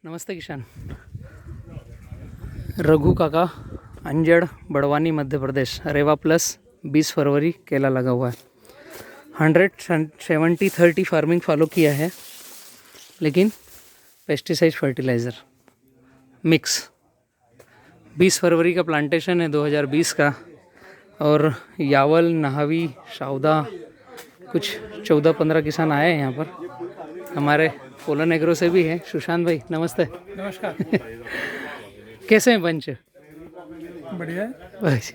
नमस्ते किसान। रघु काका, अंजड़, बड़वानी, मध्य प्रदेश। रेवा प्लस 20 फरवरी केला लगा हुआ है। 170-30 फार्मिंग फॉलो किया है, लेकिन पेस्टिसाइड फर्टिलाइज़र मिक्स। 20 फरवरी का प्लांटेशन है 2020 का। और यावल, नहावी, शाउदा कुछ 14-15 किसान आए हैं यहाँ पर। हमारे पोलन एग्रो से भी है सुशांत भाई। नमस्ते। नमस्कार। कैसे हैं पंच? बढ़िया है।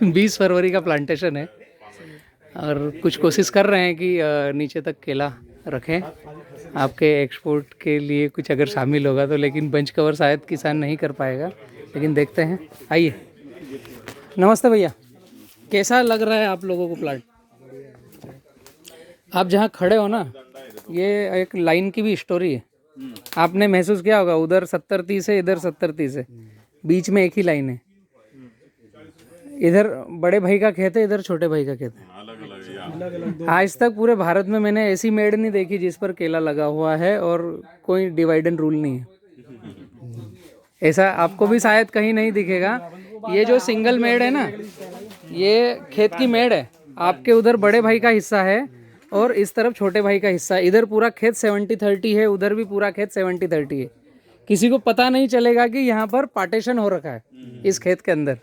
20 फरवरी का प्लांटेशन है और कुछ कोशिश कर रहे हैं कि नीचे तक केला रखें आपके एक्सपोर्ट के लिए कुछ अगर शामिल होगा तो, लेकिन बंच कवर शायद किसान नहीं कर पाएगा, लेकिन देखते हैं। आइए। नमस्ते भैया, कैसा लग रहा है आप लोगों को प्लांट? आप जहाँ खड़े हो ना, ये एक लाइन की भी स्टोरी है। आपने महसूस किया होगा, उधर 70-30 है, इधर 70-30 है, बीच में एक ही लाइन है। इधर बड़े भाई का खेत है, इधर छोटे भाई का खेत है। आज तक पूरे भारत में मैंने ऐसी मेड़ नहीं देखी जिस पर केला लगा हुआ है और कोई डिवाइड एंड रूल नहीं है। ऐसा आपको भी शायद कहीं नहीं दिखेगा। ये जो सिंगल मेड़ है ना, ये खेत की मेड़ है। आपके उधर बड़े भाई का हिस्सा है और इस तरफ छोटे भाई का हिस्सा। इधर पूरा खेत 70-30 है, उधर भी पूरा खेत 70-30 है। किसी को पता नहीं चलेगा कि यहाँ पर पार्टीशन हो रखा है इस खेत के अंदर।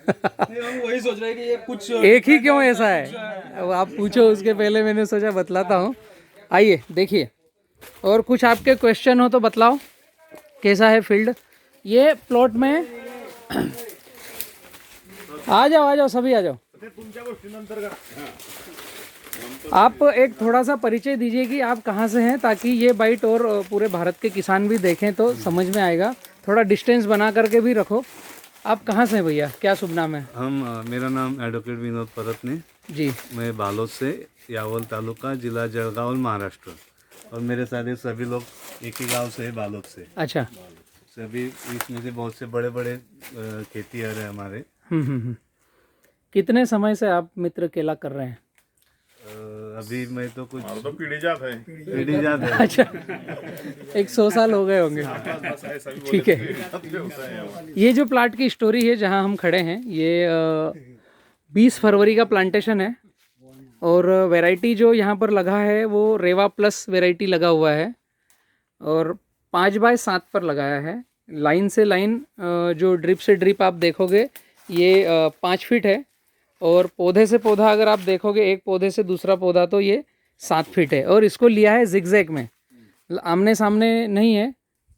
हम वही सोच रहे हैं कि ये कुछ एक ही क्यों ऐसा है, अब आप पूछो, उसके पहले मैंने सोचा बतलाता हूँ। आइए देखिए, और कुछ आपके क्वेश्चन हो तो बतलाओ। कैसा है फील्ड? ये प्लॉट में आ जाओ सभी आ जाओ। आप एक थोड़ा सा परिचय दीजिए कि आप कहाँ से हैं, ताकि ये बाइट और पूरे भारत के किसान भी देखें तो समझ में आएगा। थोड़ा डिस्टेंस बना करके भी रखो। आप कहाँ से हैं भैया, क्या शुभ नाम है? मेरा नाम एडवोकेट विनोद परतने जी। मैं बालोद से, यावल तालुका, जिला जलगांव, महाराष्ट्र। और मेरे साथ ये सभी लोग एक ही गांव से है, बालोद से। अच्छा। सभी इसमें से बहुत से बड़े बड़े खेतीहर है हमारे। कितने समय से आप मित्र केला कर रहे हैं? अभी मैं तो कुछ तो पीढ़ी जात है। पीढ़ी याद है। अच्छा, 100 साल हो गए होंगे। ठीक है। ये जो प्लाट की स्टोरी है जहाँ हम खड़े हैं, ये 20 फरवरी का प्लांटेशन है। और वैरायटी जो यहाँ पर लगा है वो रेवा प्लस वैरायटी लगा हुआ है और 5x7 पर लगाया है। लाइन से लाइन, जो ड्रिप से ड्रिप आप देखोगे ये 5 फीट है। और पौधे से पौधा अगर आप देखोगे, एक पौधे से दूसरा पौधा, तो ये 7 फीट है। और इसको लिया है जिगजैग में, आमने सामने नहीं है,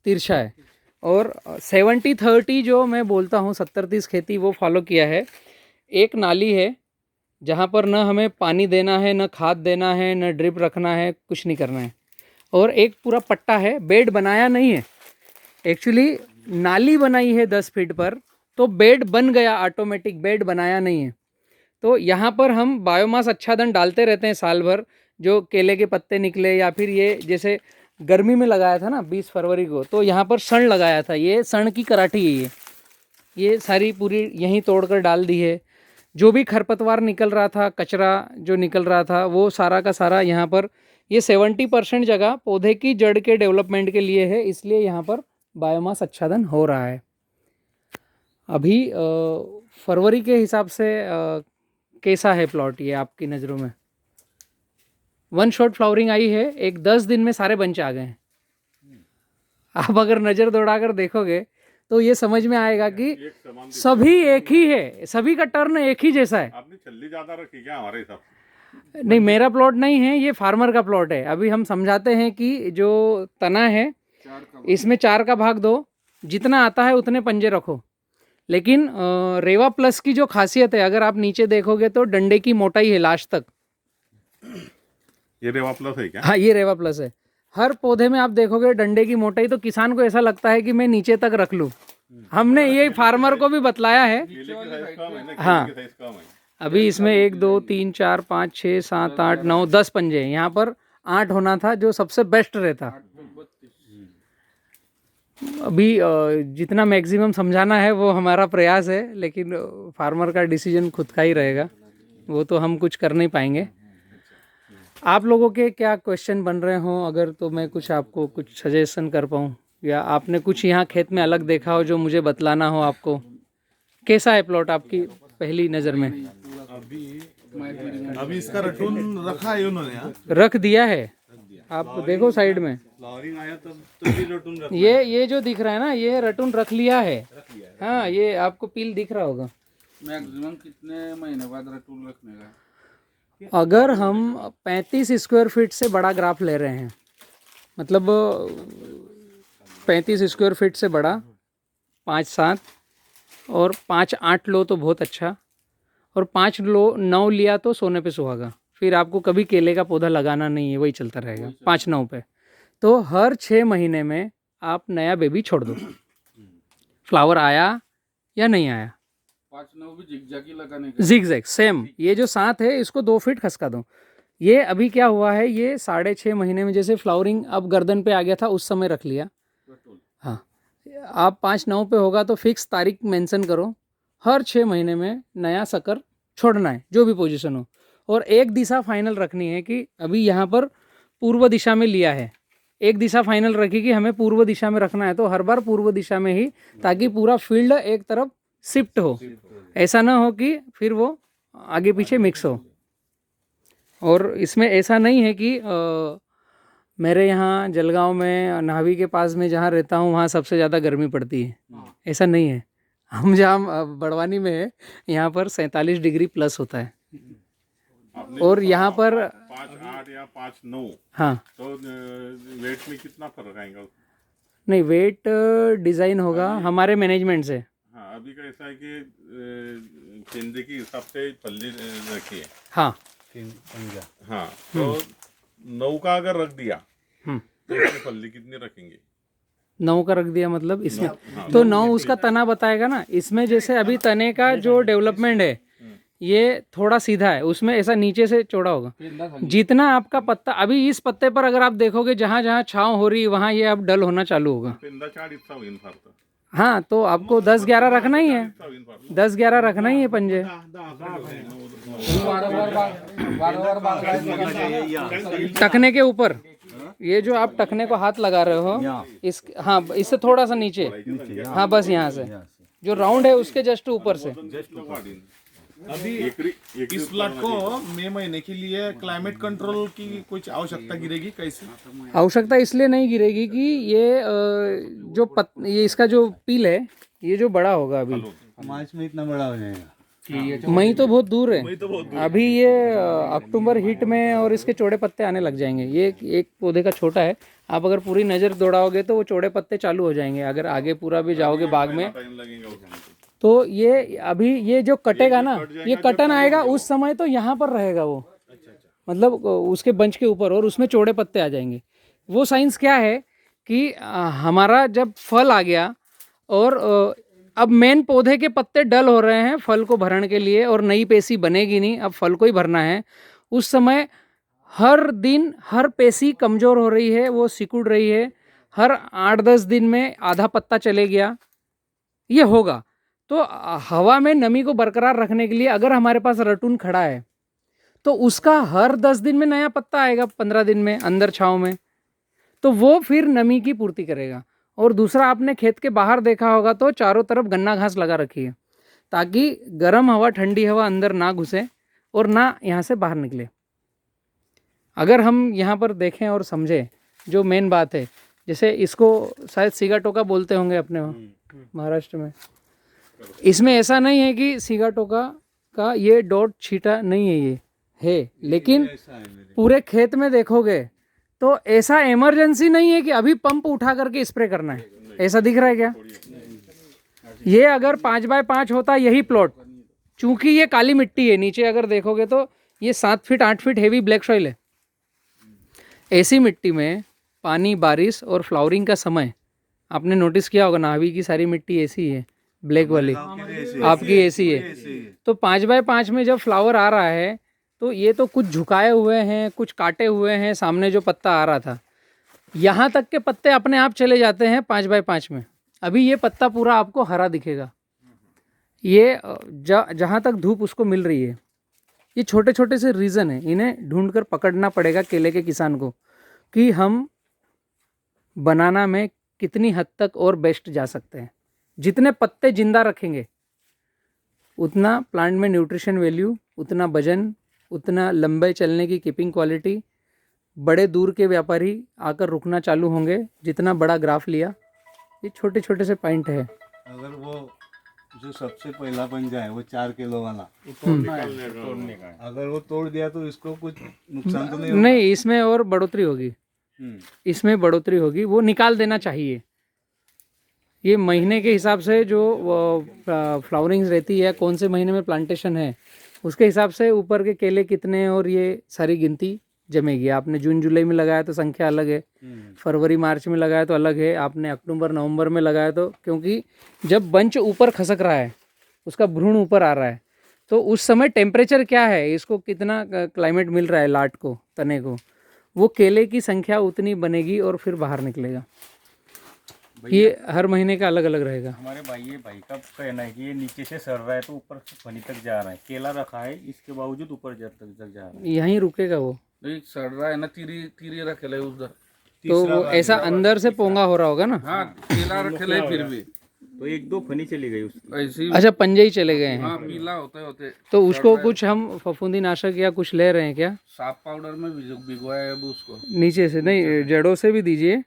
तिरछा है। और 70-30 जो मैं बोलता हूँ, 70-30 खेती, वो फॉलो किया है। एक नाली है जहाँ पर न हमें पानी देना है, न खाद देना है, न ड्रिप रखना है, कुछ नहीं करना है। और एक पूरा पट्टा है, बेड बनाया नहीं है। एक्चुअली नाली बनाई है 10 फीट पर, तो बेड बन गया ऑटोमेटिक, बेड बनाया नहीं है। तो यहाँ पर हम बायोमास आच्छादन डालते रहते हैं साल भर। जो केले के पत्ते निकले, या फिर ये जैसे गर्मी में लगाया था ना 20 फरवरी को, तो यहाँ पर सण लगाया था। ये सण की कराठी है। ये सारी पूरी यहीं तोड़कर डाल दी है। जो भी खरपतवार निकल रहा था, कचरा जो निकल रहा था, वो सारा का सारा यहाँ पर, ये 70% जगह पौधे की जड़ के डेवलपमेंट के लिए है, इसलिए यहाँ पर बायोमास आच्छादन हो रहा है। अभी फरवरी के हिसाब से कैसा है प्लॉट ये आपकी नज़रों में? 1 शॉट फ्लावरिंग आई है, एक 10 दिन में सारे बंच आ गए हैं। आप अगर नज़र दौड़ाकर देखोगे तो ये समझ में आएगा कि सभी एक ही है, सभी का टर्न एक ही जैसा है। आपने छल्ली ज्यादा रखी क्या हमारे हिसाब से? नहीं, मेरा प्लॉट नहीं है, ये फार्मर का प्लॉट है। अभी हम समझाते हैं कि जो तना है इसमें 4 का भाग दो, जितना आता है उतने पंजे रखो। लेकिन रेवा प्लस की जो खासियत है, अगर आप नीचे देखोगे तो डंडे की मोटाई है लास्ट तक। ये रेवा प्लस है क्या? हाँ, ये रेवा प्लस है। हर पौधे में आप देखोगे डंडे की मोटाई, तो किसान को ऐसा लगता है कि मैं नीचे तक रख लूँ। हमने ये फार्मर को भी बतलाया है। हाँ, अभी इसमें 1 2 3 4 5 6 7 8 9 10 पंजे हैं। यहाँ पर 8 होना था, जो सबसे बेस्ट रहता। अभी जितना मैक्सिमम समझाना है वो हमारा प्रयास है, लेकिन फार्मर का डिसीजन खुद का ही रहेगा, वो तो हम कुछ कर नहीं पाएंगे। आप लोगों के क्या क्वेश्चन बन रहे हों अगर, तो मैं कुछ आपको कुछ सजेशन कर पाऊँ या आपने कुछ यहाँ खेत में अलग देखा हो जो मुझे बतलाना हो आपको? कैसा है प्लॉट आपकी पहली नज़र में? अभी इसका रटून रखा है उन्होंने यहाँ। रख दिया है, आप देखो साइड में, फ्लावरिंग आया तब भी रटून रख ये जो दिख रहा है ना, ये रटून रख लिया है। हाँ, ये आपको पील दिख रहा होगा। मैक्सिमम कितने महीने बाद रटून रखने का? अगर हम 35 स्क्वायर फीट से बड़ा ग्राफ ले रहे हैं, मतलब 35 स्क्वायर फीट से बड़ा, 5-7 और 5-8 लो तो बहुत अच्छा, और 5-9 लिया तो सोने पे सुहागा। फिर आपको कभी केले का पौधा लगाना नहीं है, वही चलता रहेगा 5-9 पे। तो हर 6 महीने में आप नया बेबी छोड़ दो। फ्लावर आया या नहीं आया, 5-9 भी जिगजैग ही लगाने का। Zigzag same. ये जो 7 है इसको 2 फीट खसका दो। ये अभी क्या हुआ है, ये 6.5 महीने में जैसे फ्लावरिंग अब गर्दन पे आ गया था उस समय रख लिया। हाँ, आप 5-9 पे होगा तो फिक्स तारीख मेंशन करो, हर 6 महीने में नया सकर छोड़ना है जो भी पोजीशन हो। और एक दिशा फाइनल रखनी है कि अभी यहाँ पर पूर्व दिशा में लिया है, एक दिशा फाइनल रखी कि हमें पूर्व दिशा में रखना है, तो हर बार पूर्व दिशा में ही, ताकि पूरा फील्ड एक तरफ शिफ्ट हो। ऐसा ना हो कि फिर वो आगे पीछे मिक्स हो। और इसमें ऐसा नहीं है कि मेरे यहाँ जलगांव में नावी के पास में जहाँ रहता हूँ वहाँ सबसे ज़्यादा गर्मी पड़ती है, ऐसा नहीं है। हम जहाँ बड़वानी में है यहाँ पर 47 डिग्री प्लस होता है। और यहाँ पर 5-8 या 5-9, हाँ, तो वेट में कितना फर्क आएगा? नहीं, वेट डिज़ाइन होगा हमारे मैनेजमेंट से। हाँ, अभी का ऐसा है कि केंद्र के हिसाब से फल्ली रखी है। हाँ, हाँ, तो 9 का अगर रख दिया तो इसमें फल्ली कितनी रखेंगे? 9 का रख दिया मतलब इसमें तो 9 उसका तना बताएगा ना। इसमें जैसे अभी तने का जो डेवलपमेंट है ये थोड़ा सीधा है, उसमें ऐसा नीचे से चौड़ा होगा। जितना आपका पत्ता, अभी इस पत्ते पर अगर आप देखोगे जहाँ जहाँ छांव हो रही वहाँ ये अब डल होना चालू होगा। पेंदा चार इतना होईल फार तर. हाँ, तो आपको 10-11 रखना ही है, 10-11 रखना ही है पंजे। टखने के ऊपर, ये जो आप टखने को हाथ लगा रहे हो इस, हाँ, इससे थोड़ा सा नीचे, हाँ, बस यहाँ से जो राउंड है उसके जस्ट ऊपर से। अभी इस प्लॉट को मई महीने के लिए क्लाइमेट कंट्रोल की कुछ आवश्यकता गिरेगी कैसे? आवश्यकता इसलिए नहीं गिरेगी कि ये ये इसका जो पील है ये जो बड़ा होगा अभी, मार्च में इतना बड़ा हो जाएगा। मई तो बहुत दूर है, अभी ये अक्टूबर हीट में और इसके चौड़े पत्ते आने लग जाएंगे। ये एक पौधे का छोटा है, आप अगर पूरी नज़र दौड़ाओगे तो वो चौड़े पत्ते चालू हो जाएंगे। अगर आगे पूरा भी जाओगे बाग में तो ये अभी ये जो कटेगा ना, ये कटन आएगा उस समय तो यहाँ पर रहेगा वो, मतलब उसके बंच के ऊपर, और उसमें चौड़े पत्ते आ जाएंगे। वो साइंस क्या है कि हमारा जब फल आ गया और अब मेन पौधे के पत्ते डल हो रहे हैं फल को भरने के लिए, और नई पेशी बनेगी नहीं, अब फल को ही भरना है। उस समय हर दिन हर पेशी कमज़ोर हो रही है, वो सिकुड़ रही है। हर 8-10 दिन में आधा पत्ता चले गया, ये होगा। तो हवा में नमी को बरकरार रखने के लिए अगर हमारे पास रटून खड़ा है तो उसका हर 10 दिन में नया पत्ता आएगा, 15 दिन में अंदर छाँव में, तो वो फिर नमी की पूर्ति करेगा। और दूसरा, आपने खेत के बाहर देखा होगा तो चारों तरफ गन्ना घास लगा रखी है, ताकि गर्म हवा ठंडी हवा अंदर ना घुसे और ना यहाँ से बाहर निकले। अगर हम यहाँ पर देखें और समझें जो मेन बात है, जैसे इसको शायद सिगाटोका बोलते होंगे अपने वहाँ महाराष्ट्र में, इसमें ऐसा नहीं है कि सिगाटोका का ये डॉट छीटा नहीं है, ये है, लेकिन पूरे खेत में देखोगे तो ऐसा इमरजेंसी नहीं है कि अभी पंप उठा करके स्प्रे करना है। ऐसा दिख रहा है क्या? ये अगर 5x5 होता यही प्लॉट, चूंकि ये काली मिट्टी है, नीचे अगर देखोगे तो ये 7 feet 8 feet heavy black soil है। ऐसी मिट्टी में पानी, बारिश और फ्लावरिंग का समय आपने नोटिस किया होगा, नावी की सारी मिट्टी ऐसी है, ब्लैक वाली आपकी ऐसी है। तो 5x5 में जब फ्लावर आ रहा है तो ये तो कुछ झुकाए हुए हैं, कुछ काटे हुए हैं, सामने जो पत्ता आ रहा था यहाँ तक के पत्ते अपने आप चले जाते हैं 5x5 में। अभी ये पत्ता पूरा आपको हरा दिखेगा, ये जहाँ तक धूप उसको मिल रही है। ये छोटे छोटे से रीज़न है, इन्हें ढूंढकर पकड़ना पड़ेगा केले के किसान को कि हम बनाना में कितनी हद तक और बेस्ट जा सकते हैं। जितने पत्ते जिंदा रखेंगे उतना प्लांट में न्यूट्रिशन वैल्यू, उतना वजन, उतना लंबे चलने की कीपिंग क्वालिटी, बड़े दूर के व्यापारी आकर रुकना चालू होंगे। जितना बड़ा ग्राफ लिया, ये छोटे छोटे से पॉइंट है। अगर वो जो सबसे पहला पंजा है वो 4 किलो वाला, तोड़ना है। अगर वो तोड़ दिया तो इसको कुछ नुकसान तो नहीं होगा? नहीं, इसमें और बढ़ोतरी होगी, इसमें बढ़ोतरी होगी, वो निकाल देना चाहिए। ये महीने के हिसाब से जो फ्लावरिंग रहती है, कौन से महीने में प्लांटेशन है, उसके हिसाब से ऊपर के केले कितने और ये सारी गिनती जमेगी। आपने जून जुलाई में लगाया तो संख्या अलग है, फरवरी मार्च में लगाया तो अलग है, आपने अक्टूबर नवंबर में लगाया तो, क्योंकि जब बंच ऊपर खसक रहा है, उसका भ्रूण ऊपर आ रहा है, तो उस समय टेम्परेचर क्या है, इसको कितना क्लाइमेट मिल रहा है लाट को, तने को, वो केले की संख्या उतनी बनेगी और फिर बाहर निकलेगा। ये हर महीने का अलग अलग रहेगा। हमारे भाई का कहना है कि ये नीचे से सर रहा है तो ऊपर फनी तक जा रहा है, केला रखा है इसके बावजूद ऊपर तक जा रहा है। यहीं रुकेगा वो, नहीं सड़ रहा है ना, तीरी रखेला है उधर। तो वो ऐसा अंदर से पोंगा हो रहा होगा ना। हाँ, केला रखेला है फिर भी तो 1-2 फनी चली गई उसकी। ऐसी। अच्छा, पंजे ही चले गए हैं। हाँ, पीला होते तो उसको कुछ हम फफूंदी नाशक या कुछ ले रहे हैं क्या? साफ पाउडर में भिगवाया है अब उसको। नीचे से नहीं, जड़ों से भी दीजिए,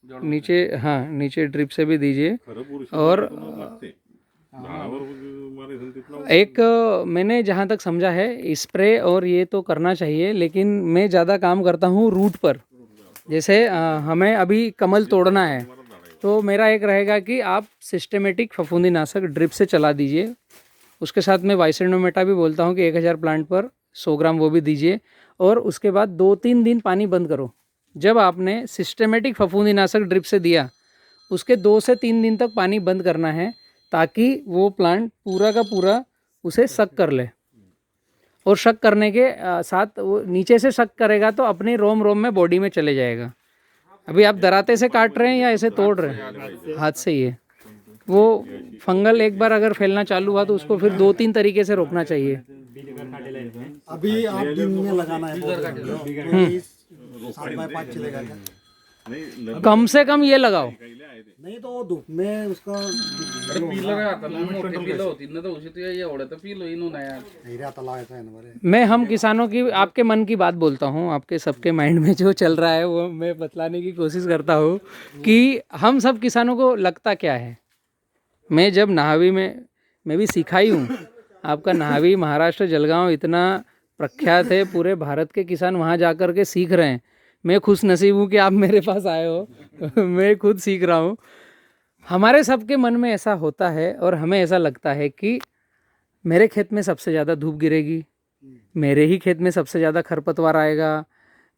नीचे, हाँ नीचे ड्रिप से भी दीजिए। और एक मैंने जहाँ तक समझा है, स्प्रे और ये तो करना चाहिए, लेकिन मैं ज़्यादा काम करता हूँ रूट पर। जैसे हमें अभी कमल तोड़ना है, तो मेरा एक रहेगा कि आप सिस्टेमेटिक फफूंदी नाशक ड्रिप से चला दीजिए। उसके साथ में वाइसेनोमेटा भी बोलता हूँ कि 1000 प्लांट पर 100 ग्राम वो भी दीजिए। और उसके बाद 2-3 दिन पानी बंद करो। जब आपने सिस्टेमेटिक फफूंदी नाशक ड्रिप से दिया, उसके 2 से 3 दिन तक पानी बंद करना है, ताकि वो प्लांट पूरा का पूरा उसे शक कर ले। और शक करने के साथ वो नीचे से शक करेगा तो अपने रोम रोम में बॉडी में चले जाएगा। अभी आप दराते से काट रहे हैं या ऐसे तोड़ रहे हैं? हाथ से ही है। वो फंगल एक बार अगर फैलना चालू हुआ तो उसको फिर 2-3 तरीके से रोकना चाहिए। अभी आप दिन में लगाना है, 7x5 चलेगा क्या? कम से कम ये लगाओ। नहीं तो धूप में उसका अरे पीला आता ना, मोठी पीला होती ना, तो उसी तो ये ओढे तो पीलो ही ना यार। नहीं रहता लायका है ना। मैं हम किसानों की, आपके मन की बात बोलता हूँ, आपके सबके माइंड में जो चल रहा है वो मैं बतलाने की कोशिश करता हूँ कि हम सब किसानों को लगता क्या है। मैं जब नाहवी में, मैं भी सिखाई हूँ। आपका नाहवी महाराष्ट्र जलगांव इतना प्रख्यात है, पूरे भारत के किसान वहाँ जा कर के सीख रहे हैं। मैं खुश नसीब हूँ कि आप मेरे पास आए हो। मैं खुद सीख रहा हूँ। हमारे सबके मन में ऐसा होता है और हमें ऐसा लगता है कि मेरे खेत में सबसे ज़्यादा धूप गिरेगी, मेरे ही खेत में सबसे ज़्यादा खरपतवार आएगा,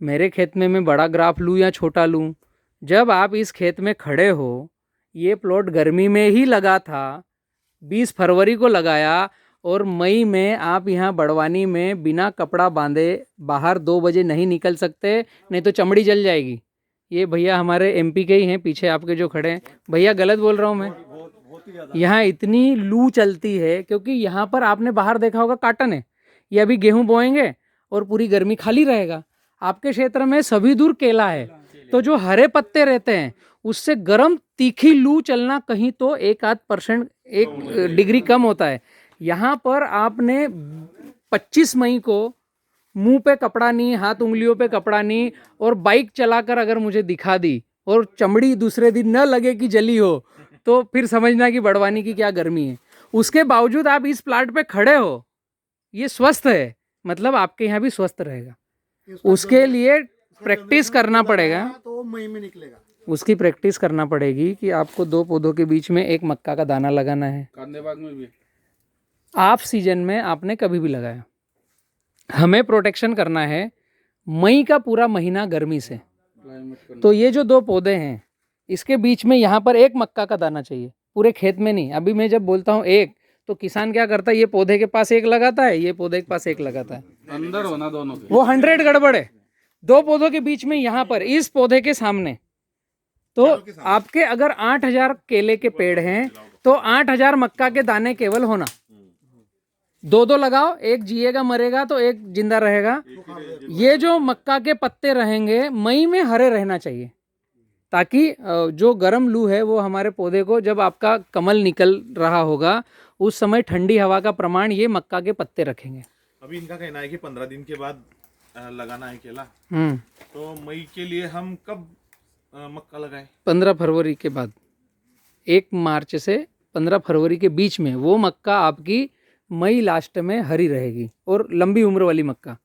मेरे खेत में मैं बड़ा ग्राफ लूँ या छोटा लूँ। जब आप इस खेत में खड़े हो, ये प्लॉट गर्मी में ही लगा था, 20 फरवरी को लगाया, और मई में आप यहाँ बड़वानी में बिना कपड़ा बांधे बाहर 2 बजे नहीं निकल सकते, नहीं तो चमड़ी जल जाएगी। ये भैया हमारे एमपी के ही हैं, पीछे आपके जो खड़े हैं। भैया गलत बोल रहा हूँ मैं? यहाँ इतनी लू चलती है क्योंकि यहाँ पर आपने बाहर देखा होगा काटन है। ये अभी गेहूं बोएंगे और पूरी गर्मी खाली रहेगा। आपके क्षेत्र में सभी दूर केला है, तो जो हरे पत्ते रहते हैं उससे गर्म तीखी लू चलना कहीं तो 1-8%, 1 डिग्री कम होता है। यहाँ पर आपने 25 मई को मुंह पे कपड़ा नहीं, हाथ उंगलियों पे कपड़ा नहीं, और बाइक चलाकर अगर मुझे दिखा दी और चमड़ी दूसरे दिन न लगे कि जली हो, तो फिर समझना कि बड़वानी की क्या गर्मी है। उसके बावजूद आप इस प्लाट पे खड़े हो, ये स्वस्थ है, मतलब आपके यहाँ भी स्वस्थ रहेगा। उसके लिए प्रैक्टिस करना पड़ेगा, तो मई में निकलेगा। उसकी प्रैक्टिस करना पड़ेगी कि आपको 2 पौधों के बीच में 1 मक्का का दाना लगाना है। कांदे बाग में भी ऑफ सीजन में आपने कभी भी लगाया। हमें प्रोटेक्शन करना है मई का पूरा महीना गर्मी से। तो ये जो 2 पौधे हैं, इसके बीच में यहाँ पर 1 मक्का का दाना चाहिए, पूरे खेत में नहीं। अभी मैं जब बोलता हूँ 1, तो किसान क्या करता है, ये पौधे के पास 1 लगाता है, ये पौधे के पास 1 लगाता है, अंदर होना दोनों के। वो 100 गड़बड़ है। 2 पौधों के बीच में यहाँ पर इस पौधे के सामने, तो आपके अगर 8000 केले के पेड़ हैं तो 8000 मक्का के दाने केवल होना। 2-2 लगाओ, 1 जिएगा मरेगा तो 1 जिंदा रहेगा। ये जो मक्का के पत्ते रहेंगे मई में हरे रहना चाहिए। ताकि जो गर्म लू है वो हमारे पौधे को, जब आपका कमल निकल रहा होगा उस समय ठंडी हवा का प्रमाण ये मक्का के पत्ते रखेंगे। अभी इनका कहना है कि 15 दिन के बाद लगाना है केला, हम्म। तो मई के लिए हम कब मक्का लगाएं? 15 फरवरी के बाद, 1 मार्च से 15 फरवरी के बीच में वो मक्का आपकी मई लास्ट में हरी रहेगी और लंबी उम्र वाली मक्का।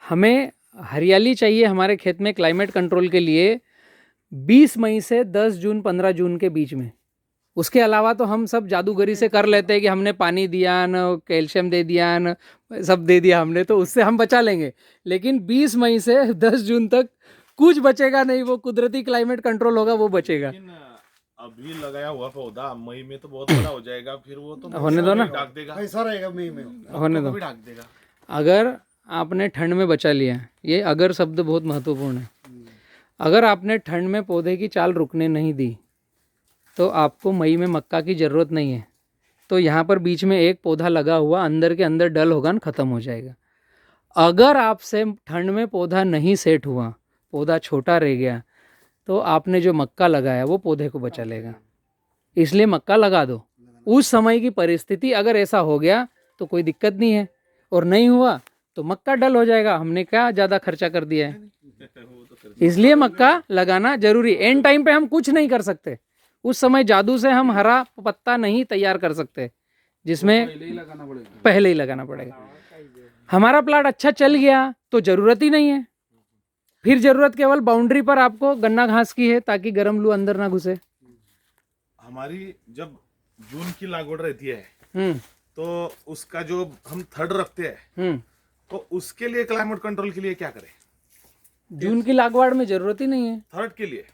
हमें हरियाली चाहिए हमारे खेत में क्लाइमेट कंट्रोल के लिए 20 मई से 10 जून 15 जून के बीच में। उसके अलावा तो हम सब जादूगरी से कर लेते हैं कि हमने पानी दिया न, कैल्शियम दे दिया न, सब दे दिया हमने, तो उससे हम बचा लेंगे। लेकिन 20 मई से 10 जून तक कुछ बचेगा नहीं, वो कुदरती क्लाइमेट कंट्रोल होगा वो बचेगा। लेकिन अभी लगाया हुआ पौधा मई में तो बहुत बड़ा हो जाएगा, फिर वो तो होने दो ना, ढाक देगा, ऐसा रहेगा मई में। होने दो। भी ढाक देगा। अगर आपने ठंड में बचा लिया, ये अगर शब्द बहुत महत्वपूर्ण है, अगर आपने ठंड में पौधे की चाल रुकने नहीं दी तो आपको मई में मक्का की ज़रूरत नहीं है। तो यहाँ पर बीच में एक पौधा लगा हुआ अंदर के अंदर डल होगा न, ख़त्म हो जाएगा। अगर आपसे ठंड में पौधा नहीं सेट हुआ, पौधा छोटा रह गया, तो आपने जो मक्का लगाया वो पौधे को बचा लेगा। इसलिए मक्का लगा दो। उस समय की परिस्थिति अगर ऐसा हो गया तो कोई दिक्कत नहीं है, और नहीं हुआ तो मक्का डल हो जाएगा, हमने क्या ज़्यादा खर्चा कर दिया है। इसलिए मक्का लगाना जरूरी। एंड टाइम पे हम कुछ नहीं कर सकते, उस समय जादू से हम हरा पत्ता नहीं तैयार कर सकते, जिसमें पहले ही लगाना पड़ेगा। हमारा प्लाट अच्छा चल गया तो ज़रूरत ही नहीं है, फिर ज़रूरत केवल बाउंड्री पर आपको गन्ना घास की है ताकि गर्म लू अंदर ना घुसे। हमारी जब जून की लागवड रहती है तो उसका जो हम थर्ड रखते हैं, तो उसके लिए क्लाइमेट कंट्रोल के लिए क्या करें? जून की लागवड़ में ज़रूरत ही नहीं है। थर्ड के लिए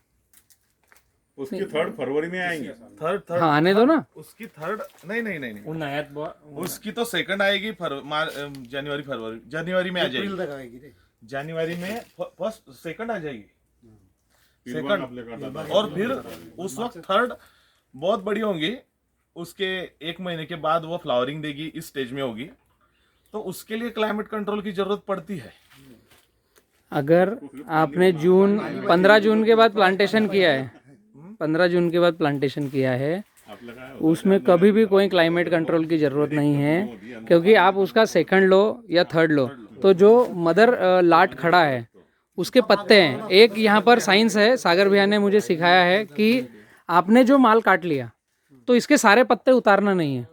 उसकी 3 फरवरी में आएंगे। थर्ड हाँ, आने दो ना। उसकी थर्ड नहीं नहीं नहीं, नहीं। उन्हाळ्यात उसकी तो सेकंड आएगी जनवरी फरवरी, जनवरी में आ अप्रैल जाएगी, तक आएगी रे। जनवरी में फर्स्ट सेकंड आ जाएगी, फिर वन अपने काटा था। और फिर उस वक्त थर्ड बहुत बड़ी होंगी, उसके 1 महीने के बाद वो फ्लावरिंग देगी, इस स्टेज में होगी, तो उसके लिए क्लाइमेट कंट्रोल की जरूरत पड़ती है। अगर आपने 15 जून के बाद प्लांटेशन किया है, 15 जून के बाद प्लांटेशन किया है, उसमें कभी भी कोई क्लाइमेट कंट्रोल की ज़रूरत नहीं है, क्योंकि आप उसका सेकंड लो या थर्ड लो, तो जो मदर लाट खड़ा है उसके पत्ते हैं। एक यहाँ पर साइंस है, सागर भैया ने मुझे सिखाया है कि आपने जो माल काट लिया तो इसके सारे पत्ते उतारना नहीं है।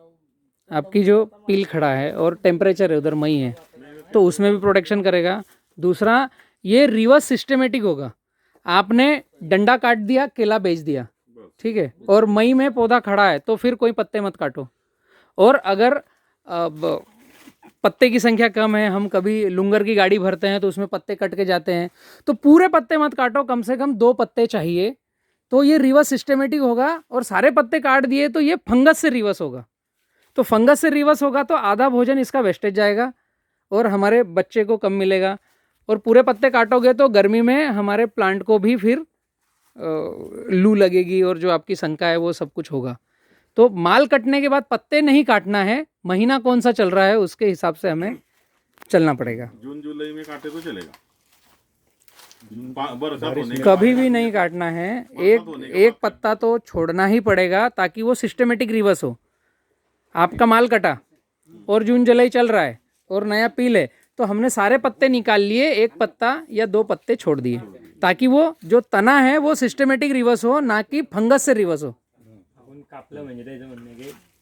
आपकी जो पील खड़ा है और टेम्परेचर है उधर मई है, तो उसमें भी प्रोटेक्शन करेगा। दूसरा, ये रिवर्स सिस्टमेटिक होगा। आपने डंडा काट दिया, केला बेच दिया, ठीक है, और मई में पौधा खड़ा है तो फिर कोई पत्ते मत काटो। और अगर पत्ते की संख्या कम है, हम कभी लुंगर की गाड़ी भरते हैं तो उसमें पत्ते कट के जाते हैं, तो पूरे पत्ते मत काटो, कम से कम 2 पत्ते चाहिए, तो ये रिवर्स सिस्टमेटिक होगा। और सारे पत्ते काट दिए तो ये फंगस से रिवर्स होगा, तो फंगस से रिवर्स होगा तो आधा भोजन इसका वेस्टेज जाएगा और हमारे बच्चे को कम मिलेगा। और पूरे पत्ते काटोगे तो गर्मी में हमारे प्लांट को भी फिर लू लगेगी और जो आपकी शंका है वो सब कुछ होगा। तो माल कटने के बाद पत्ते नहीं काटना है, महीना कौन सा चल रहा है उसके हिसाब से हमें चलना पड़ेगा। जून जुलाई में काटे तो चलेगा, बरसात होने के कभी भी नहीं काटना है, एक पत्ता तो छोड़ना ही पड़ेगा ताकि वो सिस्टमेटिक रिवर्स हो। आपका माल कटा और जून जुलाई चल रहा है और नया पील है, तो हमने सारे पत्ते निकाल लिए, 1 पत्ता या 2 पत्ते छोड़ दिए, ताकि वो जो तना है वो सिस्टमेटिक रिवर्स हो, ना कि फंगस से रिवर्स हो।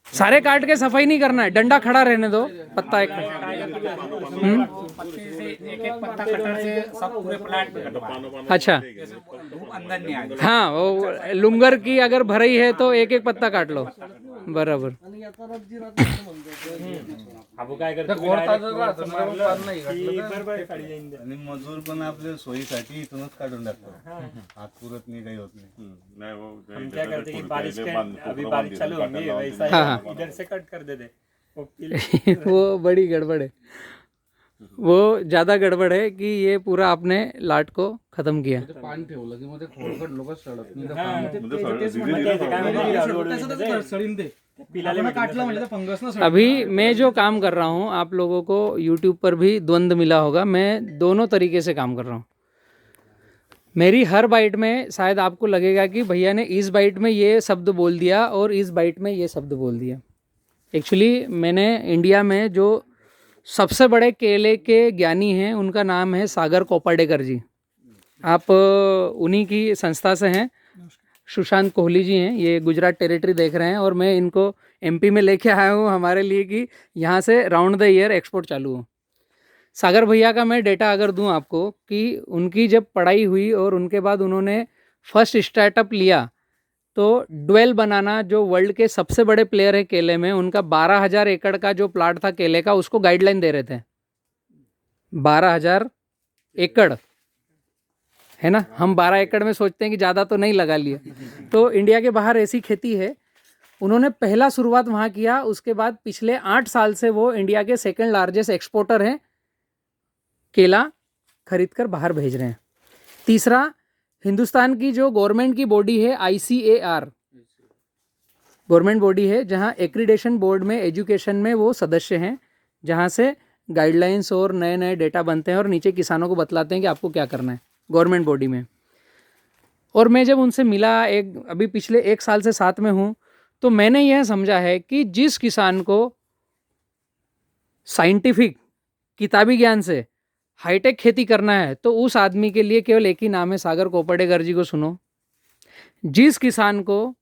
सारे काट के सफाई नहीं करना है, डंडा खड़ा रहने दो, पत्ता एक अच्छा, हाँ, वो लुंगर की अगर भरई है तो 1-1 पत्ता काट लो, बराबर। आणि मजूर पण आपल्या सोयीसाठी इथूनच काढून टाकतात, हात पुरत नाही, काही होत नाही। नहीं, वो हम क्या करते हैं कि बारिश अभी बारिश चालू होंगी, वैसा ही इधर से कट कर देते। वो बड़ी गड़बड़ है, वो ज़्यादा गड़बड़ है कि ये पूरा आपने लाट को ख़त्म किया। पान ठेवलं की मध्ये खोडकर लोक सडत नाही अभी मैं जो काम कर रहा हूँ, आप लोगों को YouTube पर भी द्वंद्व मिला होगा, मैं दोनों तरीके से काम कर रहा हूँ। मेरी हर बाइट में शायद आपको लगेगा कि भैया ने इस बाइट में ये शब्द बोल दिया और इस बाइट में ये शब्द बोल दिया। एक्चुअली मैंने इंडिया में जो सबसे बड़े केले के ज्ञानी हैं उनका नाम है सागर कोपाडेकर जी। आप उन्हीं की संस्था से हैं। सुशांत कोहली जी हैं, ये गुजरात टेरिटरी देख रहे हैं और मैं इनको एमपी में लेके आया हूँ हमारे लिए कि यहाँ से राउंड द ईयर एक्सपोर्ट चालू हो। सागर भैया का मैं डेटा अगर दूं आपको कि उनकी जब पढ़ाई हुई और उनके बाद उन्होंने फर्स्ट स्टार्टअप लिया तो ड्वेल बनाना जो वर्ल्ड के सबसे बड़े प्लेयर है केले में, उनका 12,000 एकड़ का जो प्लाट था केले का उसको गाइडलाइन दे रहे थे। 12,000 एकड़ है ना, हम 12 एकड़ में सोचते हैं कि ज़्यादा तो नहीं लगा लिया। तो इंडिया के बाहर ऐसी खेती है। उन्होंने पहला शुरुआत वहाँ किया, उसके बाद पिछले 8 साल से वो इंडिया के सेकंड लार्जेस्ट एक्सपोर्टर हैं, केला खरीद कर बाहर भेज रहे हैं। तीसरा, हिंदुस्तान की जो गवर्नमेंट की बॉडी है ICAR, गवर्नमेंट बॉडी है जहां एक्रीडेशन बोर्ड में एजुकेशन में वो सदस्य हैं, जहां से गाइडलाइंस और नए नए डेटा बनते हैं और नीचे किसानों को बतलाते हैं कि आपको क्या करना है गवर्नमेंट बॉडी में। और मैं जब उनसे मिला, अभी पिछले 1 साल से साथ में हूँ, तो मैंने यह समझा है कि जिस किसान को साइंटिफिक किताबी ज्ञान से हाईटेक खेती करना है तो उस आदमी के लिए केवल एक ही नाम है, सागर कोपाडेकर जी को सुनो। जिस किसान को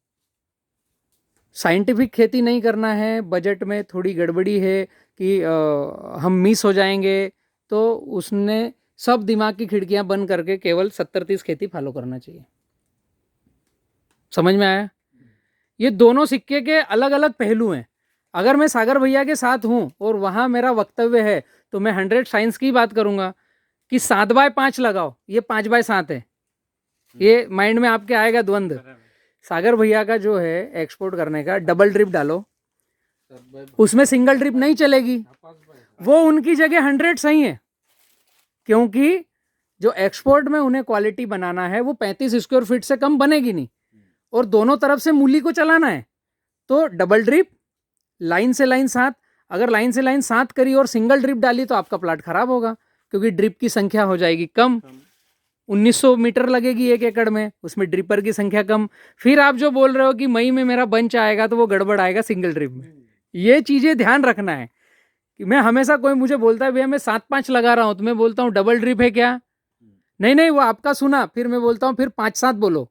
साइंटिफिक खेती नहीं करना है, बजट में थोड़ी गड़बड़ी है कि हम मिस हो जाएंगे, तो उसने सब दिमाग की खिड़कियां बंद करके केवल 70-30 खेती फॉलो करना चाहिए। समझ में आया? ये दोनों सिक्के के अलग अलग पहलू हैं। अगर मैं सागर भैया के साथ हूँ और वहाँ मेरा वक्तव्य है तो मैं 100 साइंस की बात करूँगा कि 7/5 लगाओ, ये 5/7 है। ये माइंड में आपके आएगा द्वंद्व। सागर भैया का जो है एक्सपोर्ट करने का, डबल ड्रिप डालो, उसमें सिंगल ड्रिप नहीं चलेगी। वो उनकी जगह 100 सही है, क्योंकि जो एक्सपोर्ट में उन्हें क्वालिटी बनाना है वो 35 स्क्वायर फीट से कम बनेगी नहीं, और दोनों तरफ से मूली को चलाना है। तो डबल ड्रिप, लाइन से लाइन 7, अगर लाइन से लाइन 7 करी और सिंगल ड्रिप डाली तो आपका प्लाट खराब होगा, क्योंकि ड्रिप की संख्या हो जाएगी कम। 1900 मीटर लगेगी 1 एकड़ में, उसमें ड्रिपर की संख्या कम। फिर आप जो बोल रहे हो कि मई में मेरा बंच आएगा, तो वो गड़बड़ आएगा सिंगल ड्रिप में। ये चीज़ें ध्यान रखना है कि मैं हमेशा, कोई मुझे बोलता है भैया मैं 7/5 लगा रहा हूँ, तो मैं बोलता हूँ डबल ड्रिप है क्या? नहीं, वो आपका सुना, फिर मैं बोलता हूँ फिर 5/7 बोलो,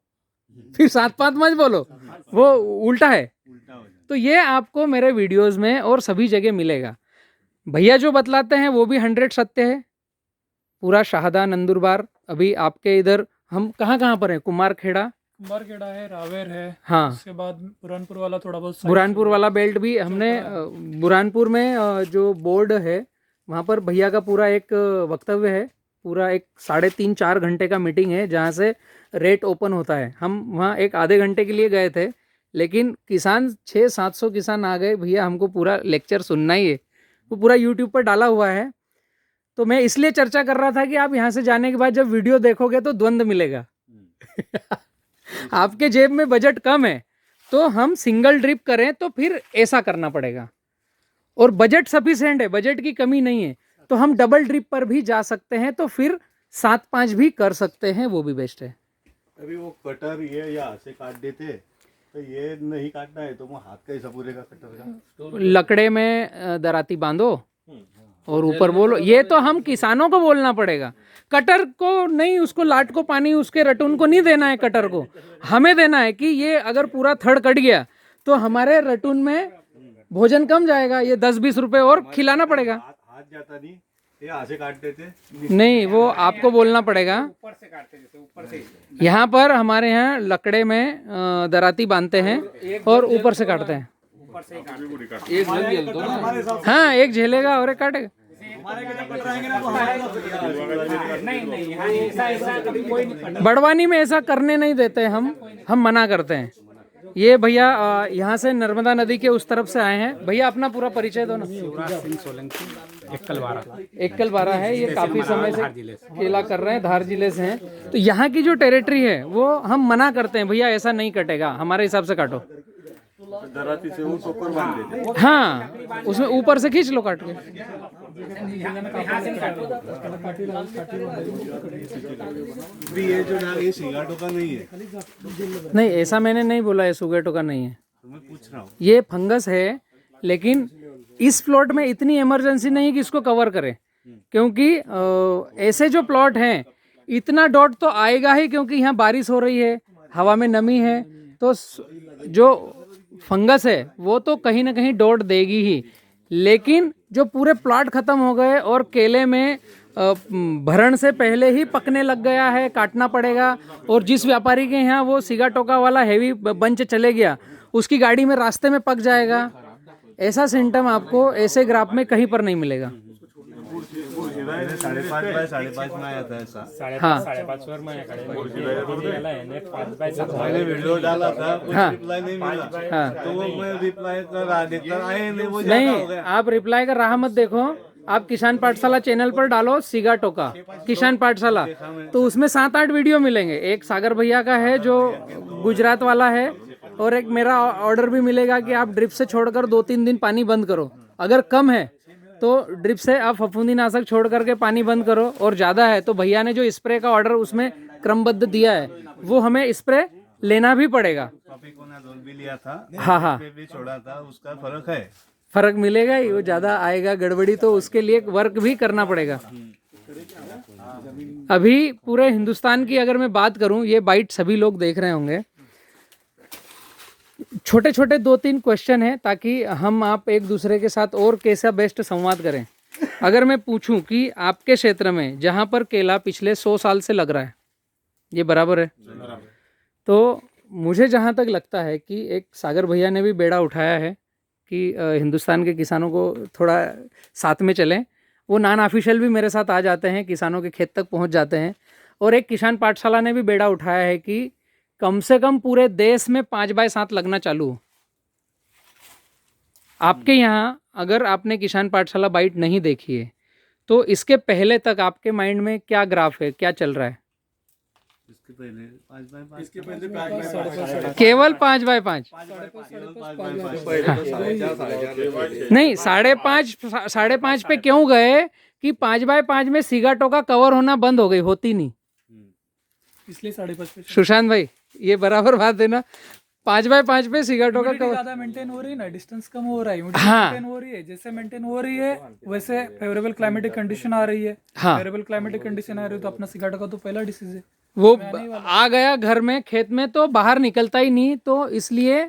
फिर 7/5 मत बोलो, वो उल्टा है। तो ये आपको मेरे वीडियोस में और सभी जगह मिलेगा। भैया जो बतलाते हैं वो भी 100 सत्य है। पूरा शाहदा, नंदुरबार, अभी आपके इधर हम कहाँ पर हैं? कुमारखेड़ा है, रावेर है, हाँ, उसके बाद बुरहानपुर वाला थोड़ा बहुत, बुरहानपुर वाला बेल्ट भी हमने। बुरहानपुर में जो बोर्ड है वहाँ पर भैया का पूरा एक वक्तव्य है, पूरा एक 3.5-4 घंटे का मीटिंग है, जहाँ से रेट ओपन होता है। हम वहाँ एक आधे घंटे के लिए गए थे, लेकिन किसान 600-700 किसान आ गए। भैया हमको पूरा लेक्चर सुनना ही है, वो पूरा यूट्यूब पर डाला हुआ है। तो मैं इसलिए चर्चा कर रहा था कि आप यहाँ से जाने के बाद जब वीडियो देखोगे तो द्वंद्व मिलेगा। आपके जेब में बजट कम है तो हम सिंगल ड्रिप करें तो फिर ऐसा करना पड़ेगा, और बजट सफिशिएंट है, बजट की कमी नहीं है, तो हम डबल ड्रिप पर भी जा सकते हैं, तो फिर 7/5 भी कर सकते हैं, वो भी बेस्ट है। अभी वो कटर ये या हाथ से काट देते, तो ये नहीं काटना है तो वो हाथ का हिस्सा पूरे का कटर का लकड़े में दराती बांधो और ऊपर बोलो। ये तो हम किसानों को बोलना पड़ेगा, कटर को नहीं, उसको लाट को पानी उसके रटून को नहीं देना है, कटर को हमें देना है कि ये अगर पूरा थड़ कट गया तो हमारे रटून में भोजन कम जाएगा, ये 10-20 रुपए और खिलाना पड़ेगा। हाथ जाता नहीं, ये हाथ से काट देते नहीं, वो आपको बोलना पड़ेगा। ऊपर से काटते, जैसे ऊपर से। यहाँ पर हमारे यहाँ लकड़े में दराती बांधते हैं और ऊपर से काटते हैं। एक जन झेल दो ना। हाँ, एक झेलेगा और एक काटेगा। बड़वानी में ऐसा करने नहीं देते हम मना करते हैं। ये भैया यहाँ से नर्मदा नदी के उस तरफ से आए हैं। भैया अपना पूरा परिचय दो ना। एक्कल बारा है, ये काफी समय से केला कर रहे हैं, धार जिले से हैं। तो यहाँ की जो टेरिटरी है वो हम मना करते हैं, भैया ऐसा नहीं कटेगा, हमारे हिसाब से काटो। दराती से ऊपर ऊपर बांध देते। हाँ, उसमें ऊपर से खींच लो काट के। अभी ये जो नाग ये सिगाटो का नहीं है, नहीं, ऐसा मैंने नहीं बोला है, सुगेटो का नहीं है, तो मैं पूछ रहा हूँ। ये फंगस है। लेकिन इस प्लॉट में इतनी इमरजेंसी नहीं कि इसको कवर करे, क्योंकि ऐसे जो प्लॉट हैं इतना डॉट तो आएगा ही, क्योंकि यहाँ बारिश हो रही है, हवा में नमी है, तो जो फंगस है वो तो कहीं ना कहीं डॉट देगी ही। लेकिन जो पूरे प्लॉट खत्म हो गए और केले में भरण से पहले ही पकने लग गया है, काटना पड़ेगा, और जिस व्यापारी के यहाँ वो सिगाटोका वाला हैवी बंच चले गया, उसकी गाड़ी में रास्ते में पक जाएगा, ऐसा सिम्टम आपको ऐसे ग्राफ में कहीं पर नहीं मिलेगा। 5.5 बाय 5.5 में आया था ऐसा। हाँ, 5.5 वर माझ्याकडे मैंने 5 बाय 7 मैंने वीडियो डाला था, कुछ हाँ। रिप्लाई नहीं मिला, हाँ। तो वो मैं रिप्लाई कर रहा देखता आए नहीं, वो ज्यादा हो नहीं, गया। आप रिप्लाई का राह मत देखो, आप किसान पाठशाला चैनल पर डालो सिगाटोका किसान पाठशाला, तो उसमें 7-8 वीडियो मिलेंगे। एक सागर भैया का है जो गुजरात वाला है, और एक मेरा ऑर्डर भी मिलेगा कि आप ड्रिप से छोड़कर 2-3 दिन पानी बंद करो। अगर कम है तो ड्रिप से आप फफूंदीनाशक छोड़ करके पानी बंद करो, और ज़्यादा है तो भैया ने जो स्प्रे का ऑर्डर उसमें क्रमबद्ध दिया है वो हमें स्प्रे लेना भी पड़ेगा। कॉपिकोनाज़ोल भी लिया था, हाँ हाँ, पे भी छोड़ा था, उसका फर्क है। फर्क मिलेगा ही, वो ज़्यादा आएगा गड़बड़ी तो उसके लिए वर्क भी करना पड़ेगा। अभी पूरे हिंदुस्तान की अगर मैं बात करूं, ये बाइट सभी लोग देख रहे होंगे, छोटे छोटे 2-3 क्वेश्चन हैं ताकि हम आप एक दूसरे के साथ और कैसा बेस्ट संवाद करें। अगर मैं पूछूं कि आपके क्षेत्र में जहां पर केला पिछले 100 साल से लग रहा है, ये बराबर है? तो मुझे जहां तक लगता है कि एक सागर भैया ने भी बेड़ा उठाया है कि हिंदुस्तान के किसानों को थोड़ा साथ में चलें। वो नॉन ऑफिशियल भी मेरे साथ आ जाते हैं, किसानों के खेत तक पहुंच जाते हैं। और एक किसान पाठशाला ने भी बेड़ा उठाया है कि कम से कम पूरे देश में 5x7 लगना चालू हो। आपके यहाँ अगर आपने किसान पाठशाला बाइट नहीं देखी है तो इसके पहले तक आपके माइंड में क्या ग्राफ है, क्या चल रहा है? इसके पहले 5x5 केवल 5x5 नहीं, 5.5 पे क्यों गए कि 5x5 में सिगाटोका कवर होना बंद हो गई, होती नहीं। इसलिए 5.5 पे सुशांत भाई, ये बराबर बात है ना? 5x5 पे सिगाटोका Humidity कवर, ज्यादा मेंटेन हो रही है ना, डिस्टेंस कम हो रहा है, humidity हाँ। मेंटेन हो रही है। जैसे मेंटेन हो रही है वैसे फेवरेबल क्लाइमेटिक कंडीशन आ रही है। हाँ। फेवरेबल क्लाइमेटिक कंडीशन आ रही है तो अपना सिगाटोका तो पहला डिसीज है। वो आ गया घर में, खेत में तो बाहर निकलता ही नहीं, तो इसलिए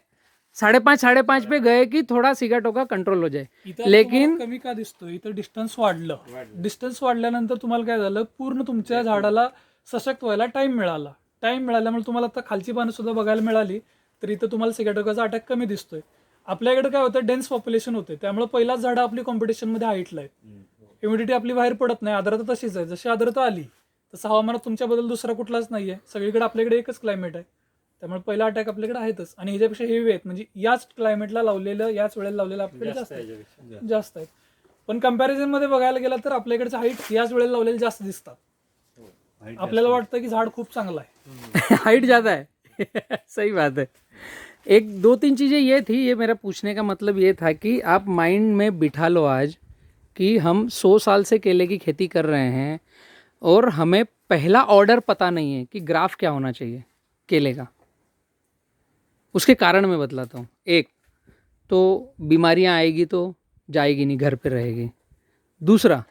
5.5 पे गए कि थोडा सिगाटोका कंट्रोल हो जाए। इथं लेकिन तुम्हाला कमी का दिसतोय? इथं डिस्टन्स वाढलं, डिस्टन्स वाढल्यानंतर तुम्हाला काय झालं, पूर्ण तुमच्या झाडाला सशक्त व्हायला टाइम मिळाला. टाइम मिळाल्यामुळे तुम्हाला आता खालची पानं सुद्धा बघायला मिळाली, तर इथं तुम्हाला सिगाटोकाचा अटॅक कमी दिसतोय. आपल्याकडे काय होतं, डेन्स पॉप्युलेशन होते, त्यामुळे पहिलाच झाडं आपली कॉम्पिटिशन मध्ये हाईटला आहेत. ह्युमिडिटी आपली बाहेर पडत नाही, आर्द्रता तशीच आहे. जशी आर्द्रता आली तसं हवामानात तुमच्या बदल दुसरा कुठलाच नाहीये, सगळीकडे आपल्याकडे एकच क्लायमेट आहे. त्यामुळे पहिला अटॅक आपल्याकडे आहेतच, आणि ह्याच्यापेक्षा हेवी आहेत. म्हणजे याच क्लायमेटला लावलेलं, याच वेळेला लावलेलं आपल्याकडे जास्त आहे. पण कंपॅरिझन मध्ये बघायला गेलं तर आपल्याकडचं हाईट याच वेळेला लावलेले जास्त दिसतात. आपल्याला वाटतं की झाड खूप चांगलं आहे, हाइट ज़्यादा है सही बात है। एक 2-3 चीज़ें ये थी, ये मेरा पूछने का मतलब ये था कि आप माइंड में बिठा लो आज कि हम 100 साल से केले की खेती कर रहे हैं और हमें पहला ऑर्डर पता नहीं है कि ग्राफ क्या होना चाहिए केले का। उसके कारण मैं बतलाता हूँ। एक तो बीमारियाँ आएगी तो जाएगी नहीं, घर पे रहेगी। दूसरा,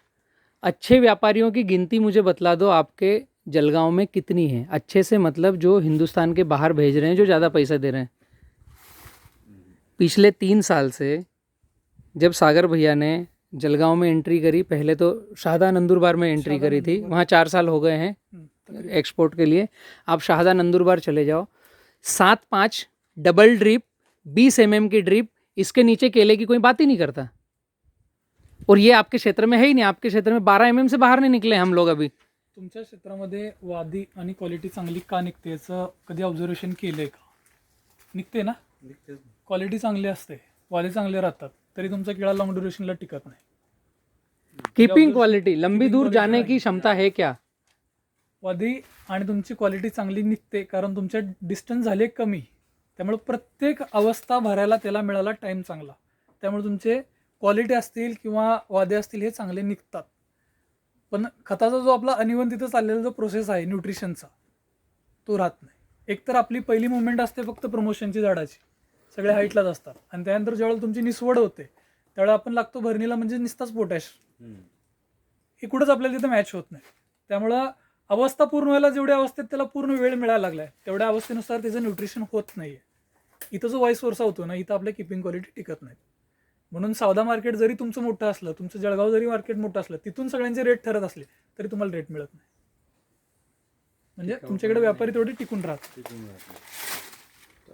अच्छे व्यापारियों की गिनती मुझे बतला दो आपके जलगांव में कितनी है। अच्छे से मतलब जो हिंदुस्तान के बाहर भेज रहे हैं, जो ज़्यादा पैसा दे रहे हैं। पिछले 3 साल से जब सागर भैया ने जलगांव में एंट्री करी, पहले तो शाहदा नंदुरबार में एंट्री करी थी, वहाँ 4 साल हो गए हैं एक्सपोर्ट के लिए। आप शाहदा नंदुरबार चले जाओ, 7-5 डबल ड्रिप, 20 mm की ड्रिप, इसके नीचे केले की कोई बात ही नहीं करता। और ये आपके क्षेत्र में है ही नहीं, आपके क्षेत्र में 12 mm से बाहर नहीं निकले हम लोग अभी। तुमच्या क्षेत्रामध्ये वादी आणि क्वालिटी चांगली का निघते याचं कधी ऑब्झर्वेशन केलंय का? निघते ना, क्वालिटी चांगली असते, वादी चांगले राहतात, तरी तुमचा केळा लॉंग ड्युरेशनला टिकत नाही। कीपिंग क्वालिटी, लंबी दूर जाने की क्षमता है क्या? वादी आणि तुमची क्वालिटी चांगली निघते कारण तुमच्या डिस्टन्स झाले कमी, त्यामुळे प्रत्येक अवस्था भरायला त्याला मिळाला टाईम चांगला, त्यामुळे तुमचे क्वालिटी असतील किंवा वादे असतील हे चांगले निघतात. पण खताचा जो आपला अनिवन तिथं चाललेला जो प्रोसेस आहे न्यूट्रिशनचा तो राहत नाही. एक तर आपली पहिली मुवमेंट असते फक्त प्रमोशनची झाडाची, सगळे हाईटलाच असतात, आणि त्यानंतर ज्यावेळेला तुमची निसवड होते त्यावेळेला आपण लागतो भरणीला, म्हणजे निसताच पोटॅश. हे कुठंच आपल्याला तिथं मॅच होत नाही. त्यामुळं अवस्था पूर्ण व्हायला जेवढ्या अवस्थेत त्याला पूर्ण वेळ मिळायला लागलाय तेवढ्या अवस्थेनुसार त्याचं न्यूट्रिशन होत नाहीये. इथं जो वाईस वर्षा होतो ना, इथं आपल्या किपिंग क्वालिटी टिकत नाही. म्हणून सावदा मार्केट जरी तुमचं मोठं असलं, तुमचं जळगाव जरी मार्केट मोठं असलं, तिथून सगळ्यांचे रेट ठरत असले तरी तुम्हाला रेट मिळत नाही. म्हणजे तुमच्याकडे व्यापारी तेवढे टिकून राहतात.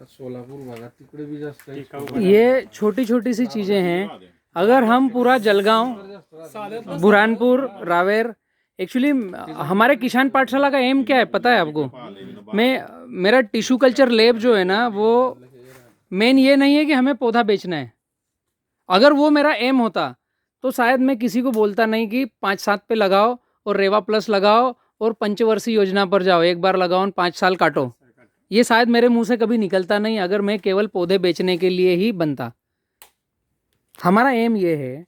सोलापूर भागात तिकडे भी जास्त आहे. ये छोटी छोटी सी चीज़ें हैं. अगर हम पूरा जलगांव, बुरहानपुर, रावेर, एक्चुअली हमारे किसान पाठशाला का एम क्या है पता है आपको? मेरा टिश्यू कल्चर लैब जो है ना, वो मेन ये नहीं है कि हमें पौधा बेचना है. अगर वो मेरा एम होता तो शायद मैं किसी को बोलता नहीं कि 5-7 पे लगाओ और रेवा प्लस लगाओ और पंचवर्षीय योजना पर जाओ, एक बार लगाओ और 5 साल काटो. ये शायद मेरे मुंह से कभी निकलता नहीं अगर मैं केवल पौधे बेचने के लिए ही बनता. हमारा एम ये है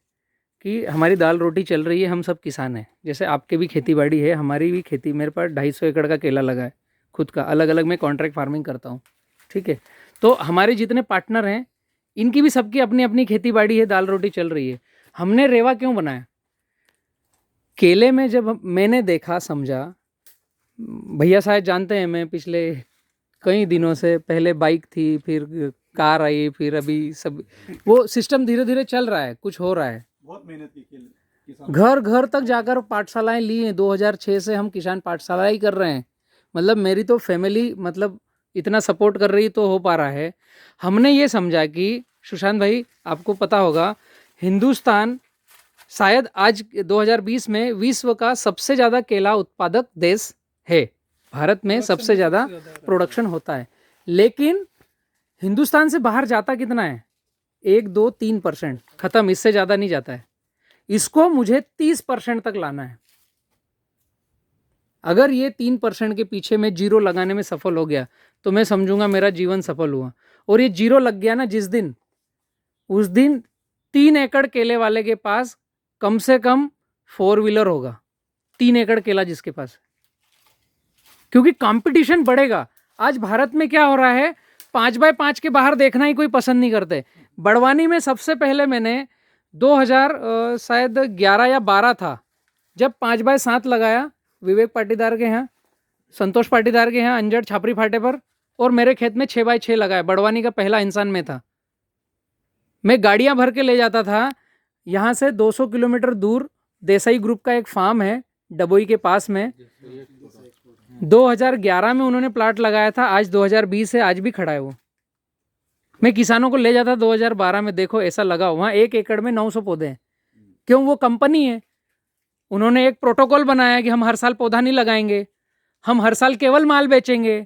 कि हमारी दाल रोटी चल रही है, हम सब किसान हैं. जैसे आपके भी खेती बाड़ी है, हमारी भी खेती, मेरे पास 250 एकड़ का केला लगा है खुद का, अलग अलग मैं कॉन्ट्रैक्ट फार्मिंग करता हूँ. ठीक है, तो हमारे जितने पार्टनर हैं इनकी भी सबकी अपनी अपनी खेती बाड़ी है, दाल रोटी चल रही है. हमने रेवा क्यों बनाया? केले में जब मैंने देखा, समझा, भैया शायद जानते हैं, मैं पिछले कई दिनों से, पहले बाइक थी, फिर कार आई, फिर अभी सब वो सिस्टम धीरे धीरे चल रहा है, कुछ हो रहा है. बहुत मेहनत की घर घर तक जाकर पाठशालाएं ली हैं. 2006 से हम किसान पाठशाला ही कर रहे हैं. मतलब मेरी तो फैमिली मतलब इतना सपोर्ट कर रही तो हो पा रहा है. हमने ये समझा कि सुशांत भाई आपको पता होगा, हिंदुस्तान शायद आज 2020 में विश्व का सबसे ज़्यादा केला उत्पादक देश है. भारत में सबसे ज़्यादा प्रोडक्शन होता है, लेकिन हिंदुस्तान से बाहर जाता कितना है? 1-2-3% ख़त्म, इससे ज़्यादा नहीं जाता है. इसको मुझे 30% तक लाना है. अगर ये 3% के पीछे मैं जीरो लगाने में सफल हो गया तो मैं समझूंगा मेरा जीवन सफल हुआ. और ये जीरो लग गया ना जिस दिन, उस दिन 3 एकड़ केले वाले के पास कम से कम 4 व्हीलर होगा. 3 एकड़ केला जिसके पास, क्योंकि कंपटीशन बढ़ेगा. आज भारत में क्या हो रहा है, 5x5 के बाहर देखना ही कोई पसंद नहीं करते. बड़वानी में सबसे पहले मैंने 2000 शायद 11 या 12 था जब 5x7 लगाया, विवेक पाटीदार के यहाँ, संतोष पाटीदार के यहाँ, अंजड़ छापरी फाटे पर, और मेरे खेत में 6x6 लगाया. बड़वानी का पहला इंसान में था. मैं गाड़ियाँ भर के ले जाता था. यहाँ से 200 किलोमीटर दूर देसाई ग्रुप का एक फार्म है डबोई के पास में. 2011 में उन्होंने प्लाट लगाया था, आज 2020 है, आज भी खड़ा है वो. मैं किसानों को ले जाता 2012 में, देखो ऐसा लगा, वहाँ 1 एकड़ में 900 पौधे हैं. क्यों? वो कंपनी है, उन्होंने एक प्रोटोकॉल बनाया कि हम हर साल पौधा नहीं लगाएंगे, हम हर साल केवल माल बेचेंगे.